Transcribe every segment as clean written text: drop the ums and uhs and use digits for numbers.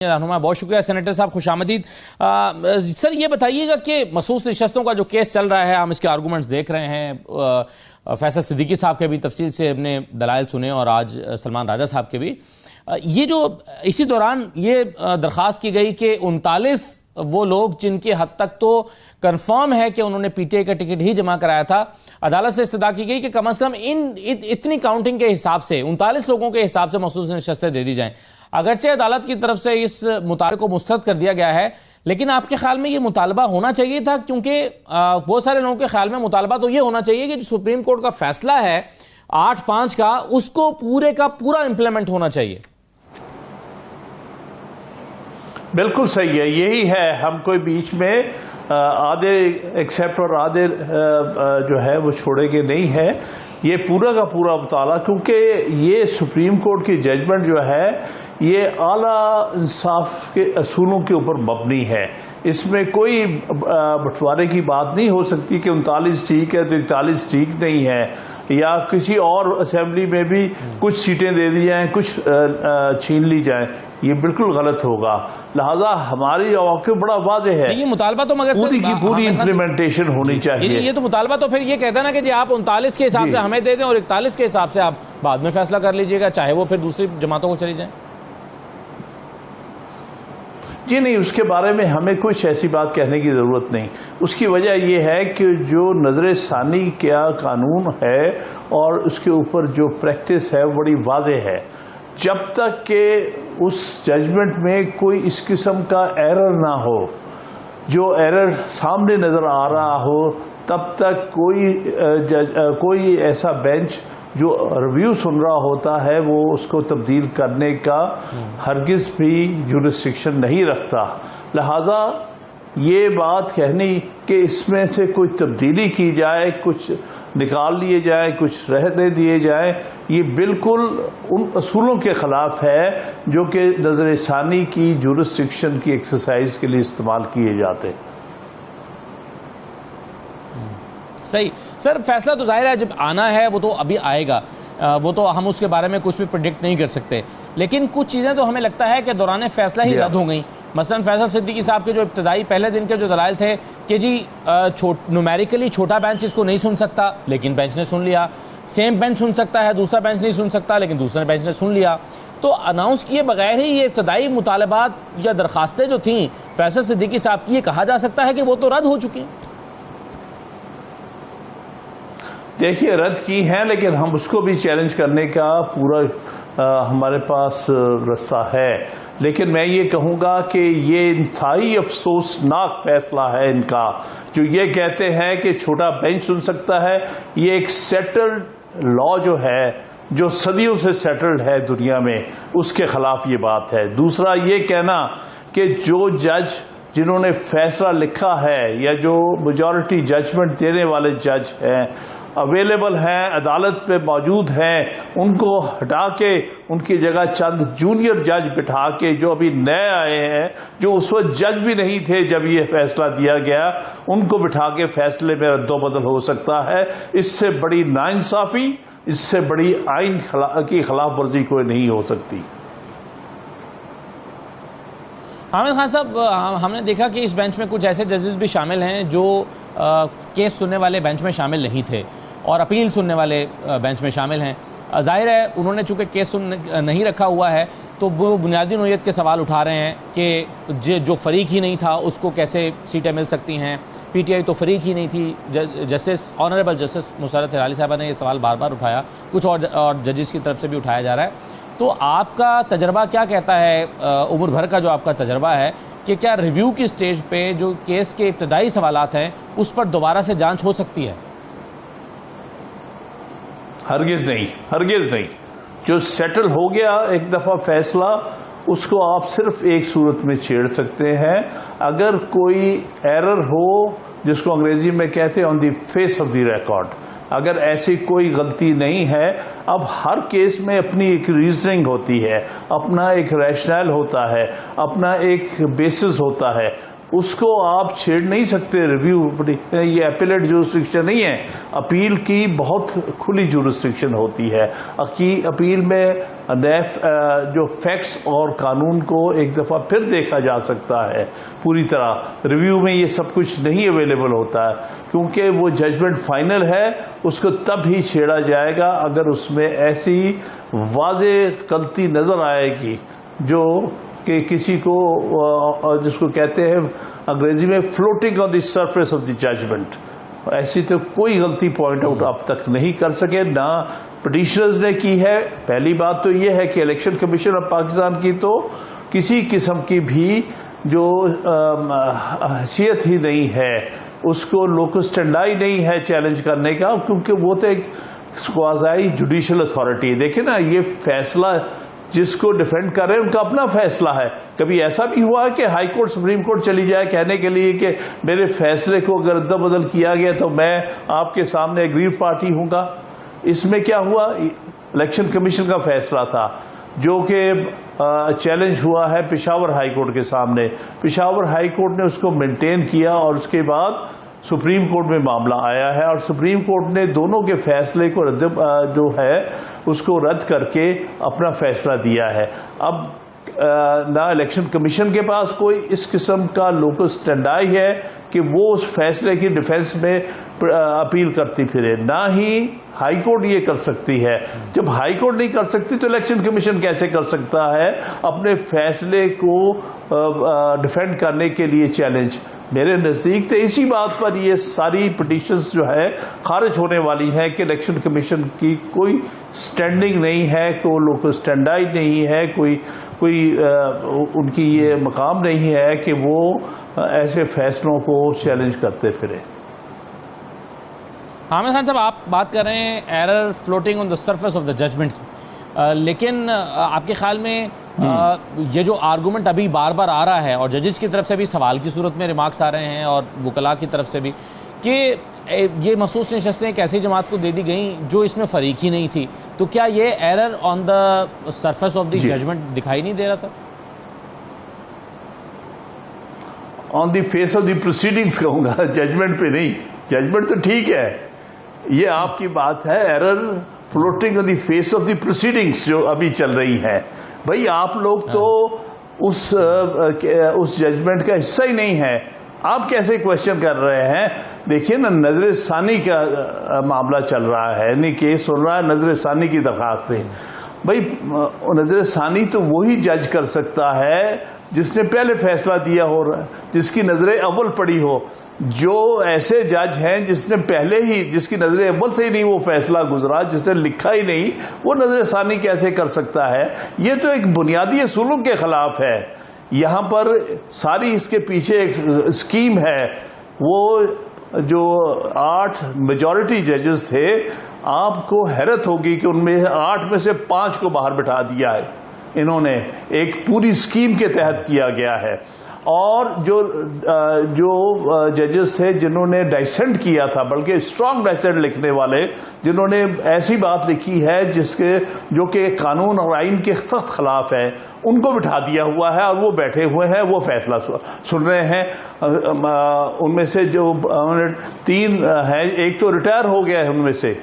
रहनुमा, बहुत शुक्रिया सेनेटर साहब, खुशामदीद। सर ये बताइएगा कि मखसूस नशस्तों का जो केस चल रहा है, हम इसके आर्गूमेंट्स देख रहे हैं। फैसल सिद्दीकी साहब के भी तफसील से हमने दलाइल सुने और आज सलमान राजा साहब के भी। ये जो इसी दौरान ये दरख्वास्त की गई कि 39 वो लोग जिनके हद तक तो कंफर्म है कि उन्होंने पीटीआई का टिकट ही जमा कराया था, अदालत से इस्तदा की गई कि कम से कम इतनी काउंटिंग के हिसाब से 39 लोगों के हिसाब से मखसूस नशस्तें दे दी जाएं। अगरचे अदालत की तरफ से इस मुतालबे को मुस्तरद कर दिया गया है, लेकिन आपके ख्याल में ये मुतालबा होना चाहिए था? क्योंकि बहुत सारे लोगों के ख्याल में मुतालबा तो ये होना चाहिए कि जो सुप्रीम कोर्ट का फैसला है 8-5 का, उसको पूरे का पूरा इंप्लीमेंट होना चाहिए। बिल्कुल सही है, यही है। हम कोई बीच में आधे एक्सेप्ट और आधे जो है वो छोड़ेंगे नहीं है। ये पूरा का पूरा मुताला, क्योंकि ये सुप्रीम कोर्ट की जजमेंट जो है ये आला इंसाफ के असूलों के ऊपर मबनी है। इसमें कोई बंटवारे की बात नहीं हो सकती कि 39 ठीक है तो 41 ठीक नहीं है, या किसी और असेंबली में भी कुछ सीटें दे दी जाएं, कुछ छीन ली जाएं। ये बिल्कुल गलत होगा। लिहाजा हमारी मौक़िफ़ बड़ा वाज़ेह है। ये मुतालबा तो मगर पूरी की पूरी इम्प्लीमेंटेशन होनी चाहिए। ये तो मुतालबा तो फिर ये कहता है ना कि जी आप 39 के हिसाब से हमें दे दें और 41 के हिसाब से आप बाद में फैसला कर लीजिएगा, चाहे वो फिर दूसरी जमातों को चली जाए। जी नहीं, उसके बारे में हमें कुछ ऐसी बात कहने की ज़रूरत नहीं। उसकी वजह यह है कि जो नज़र सानी क्या कानून है और उसके ऊपर जो प्रैक्टिस है वो बड़ी वाज़ेह है। जब तक कि उस जजमेंट में कोई इस किस्म का एरर ना हो, जो एरर सामने नज़र आ रहा हो, तब तक कोई ऐसा बेंच जो रिव्यू सुन रहा होता है वो उसको तब्दील करने का हरगिज़ भी जुरिस्डिक्शन नहीं रखता। लिहाजा ये बात कहनी कि इसमें से कोई तब्दीली की जाए, कुछ निकाल लिए जाए, कुछ रहने दिए जाए, ये बिल्कुल उन असूलों के ख़िलाफ़ है जो कि नज़र सानी की जुरिस्डिक्शन की एक्सरसाइज के लिए इस्तेमाल किए जाते हैं। सही सर, फैसला तो जाहिर है जब आना है वो तो अभी आएगा, वो तो हम उसके बारे में कुछ भी प्रेडिक्ट नहीं कर सकते, लेकिन कुछ चीज़ें तो हमें लगता है कि दौरान फैसला ही रद्द हो गई। मसलन फैसल सिद्दीकी साहब के जो इब्तदाई पहले दिन के जो दलाइल थे कि जी न्यूमेरिकली छोटा बेंच इसको नहीं सुन सकता, लेकिन बेंच ने सुन लिया। सेम बेंच सुन सकता है, दूसरा बेंच नहीं सुन सकता, लेकिन दूसरे बेंच ने सुन लिया। तो अनाउंस किए बगैर ही ये इब्तदाई मुतालबात या दरखास्तें जो थीं फैसल सिद्दीकी साहब की, ये कहा जा सकता है कि वो तो रद्द हो चुकी हैं। देखिए, रद्द की हैं, लेकिन हम उसको भी चैलेंज करने का पूरा हमारे पास रास्ता है। लेकिन मैं ये कहूँगा कि ये इंतहाई अफसोसनाक फैसला है इनका, जो ये कहते हैं कि छोटा बेंच सुन सकता है। ये एक सेटल्ड लॉ जो है, जो सदियों से सेटल्ड है दुनिया में, उसके खिलाफ ये बात है। दूसरा ये कहना कि जो जज जिन्होंने फैसला लिखा है या जो मेजॉरिटी जजमेंट देने वाले जज हैं, अवेलेबल हैं, अदालत पे मौजूद हैं, उनको हटा के उनकी जगह चंद जूनियर जज बिठा के, जो अभी नए आए हैं, जो उस वक्त जज भी नहीं थे जब ये फैसला दिया गया, उनको बिठा के फैसले में रद्दोबदल हो सकता है। इससे बड़ी नाइंसाफ़ी, इससे बड़ी आइन की खिलाफ वर्जी कोई नहीं हो सकती। हामिद खान साहब, हमने देखा कि इस बेंच में कुछ ऐसे जजेस भी शामिल हैं जो केस सुनने वाले बेंच में शामिल नहीं थे और अपील सुनने वाले बेंच में शामिल हैं। जाहिर है उन्होंने चूँकि केस नहीं रखा हुआ है तो वो बुनियादी नौइयत के सवाल उठा रहे हैं कि जो फरीक ही नहीं था उसको कैसे सीटें मिल सकती हैं। पीटीआई तो फरीक ही नहीं थी। Justice honourable justice Musarrat Hilali साहबा ने ये सवाल बार बार उठाया, कुछ और जजेस की तरफ से भी उठाया जा रहा है। तो आपका तजर्बा क्या कहता है, उम्र भर का जो आपका तजर्बा है, कि क्या रिव्यू की स्टेज पे जो केस के इब्तदाई सवालात हैं उस पर दोबारा से जांच हो सकती है? हरगिज़ नहीं, हरगिज़ नहीं। जो सेटल हो गया एक दफ़ा फैसला, उसको आप सिर्फ एक सूरत में छेड़ सकते हैं, अगर कोई एरर हो, जिसको अंग्रेजी में कहते हैं on the face of the record. अगर ऐसी कोई गलती नहीं है, अब हर केस में अपनी एक रीजनिंग होती है, अपना एक रैशनल होता है, अपना एक बेसिस होता है। उसको आप छेड़ नहीं सकते रिव्यू। ये एपेलेट जुरिस्डिक्शन नहीं है, अपील की बहुत खुली जुरिस्डिक्शन होती है। अपील में जो फैक्ट्स और कानून को एक दफ़ा फिर देखा जा सकता है पूरी तरह। रिव्यू में ये सब कुछ नहीं अवेलेबल होता है, क्योंकि वो जजमेंट फाइनल है, उसको तब ही छेड़ा जाएगा अगर उसमें ऐसी वाज़े गलती नज़र आएगी जो कि किसी को, जिसको कहते हैं अंग्रेजी में floating on the surface of the judgment. ऐसी तो कोई गलती पॉइंट आउट अब तक नहीं कर सके, ना पिटिशनर्स ने की है। पहली बात तो ये है कि इलेक्शन कमीशन ऑफ पाकिस्तान की तो किसी किस्म की भी जो हैसियत ही नहीं है, उसको लोकस स्टैंडाई नहीं है चैलेंज करने का, क्योंकि वो तो एक क्वाज़ाई जुडिशल अथॉरिटी है। देखिए ना, ये फैसला जिसको डिफेंड कर रहे हैं उनका अपना फैसला है। कभी ऐसा भी हुआ है कि हाई कोर्ट सुप्रीम कोर्ट चली जाए कहने के लिए कि मेरे फैसले को अगर अदला बदल किया गया तो मैं आपके सामने एग्रीव पार्टी हूँगा? इसमें क्या हुआ? इलेक्शन कमीशन का फैसला था जो कि चैलेंज हुआ है पेशावर हाई कोर्ट के सामने। पेशावर हाई कोर्ट ने उसको मेंटेन किया और उसके बाद सुप्रीम कोर्ट में मामला आया है और सुप्रीम कोर्ट ने दोनों के फैसले को जो है उसको रद्द करके अपना फैसला दिया है। अब ना इलेक्शन कमीशन के पास कोई इस किस्म का लोकस स्टैंडाई है कि वो उस फैसले की डिफेंस में अपील करती फिरे, ना ही हाई कोर्ट ये कर सकती है। जब हाई कोर्ट नहीं कर सकती तो इलेक्शन कमीशन कैसे कर सकता है अपने फैसले को डिफेंड करने के लिए चैलेंज? मेरे नज़दीक तो इसी बात पर ये सारी पिटीशंस जो है खारिज होने वाली है कि इलेक्शन कमीशन की कोई स्टैंडिंग नहीं है, कोई लोकल स्टैंडाई नहीं है, कोई उनकी ये मकाम नहीं है कि वो ऐसे फैसलों को चैलेंज करते फिरे। आमिर खान साहब, आप बात कर रहे हैं error floating on the surface of the judgment की, लेकिन आपके ख्याल में ये जो आर्गूमेंट अभी बार बार आ रहा है और जजेस की तरफ से भी सवाल की सूरत में रिमार्क्स आ रहे हैं और वकला की तरफ से भी कि ये महसूस नशस्तें एक ऐसी जमात को दे दी गई जो इसमें फरीक ही नहीं थी, तो क्या ये error on the surface of the judgment दिखाई नहीं दे रहा sir? On the face of the proceedings कहूँगा, जजमेंट पे नहीं। जजमेंट तो ठीक है, ये आपकी बात है। Error floating on the face of the proceedings जो अभी चल रही है, भाई आप लोग तो उस जजमेंट का हिस्सा ही नहीं है, आप कैसे क्वेश्चन कर रहे हैं? देखिए ना, नजर सानी का मामला चल रहा है, नहीं केस सुन रहा है नजर सानी की दरखास्त से। भाई नजर सानी तो वही जज कर सकता है जिसने पहले फैसला दिया हो, जिसकी नजर अव्वल पड़ी हो। जो ऐसे जज हैं जिसने पहले ही, जिसकी नजर अव्वल से ही नहीं वो फैसला गुजरा, जिसने लिखा ही नहीं, वो नजर सानी कैसे कर सकता है? ये तो एक बुनियादी असूलों के खिलाफ है। यहाँ पर सारी इसके पीछे एक स्कीम है। वो जो 8 मेजॉरिटी जजेस थे, आपको हैरत होगी कि उनमें 8 में से 5 को बाहर बिठा दिया है इन्होंने, एक पूरी स्कीम के तहत किया गया है। और जो जजेस थे जिन्होंने डाइसेंट किया था, बल्कि स्ट्रांग डाइसेंट लिखने वाले, जिन्होंने ऐसी बात लिखी है जो कि कानून और आइन के सख्त खिलाफ है, उनको बिठा दिया हुआ है और वो बैठे हुए हैं, वो फैसला सुन रहे हैं। उनमें से जो 3 हैं, एक तो रिटायर हो गया है उनमें से,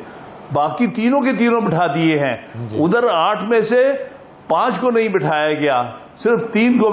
बाकी तीनों के तीनों बिठा दिए हैं। उधर 8 में से 5 को नहीं बिठाया गया, सिर्फ 3 को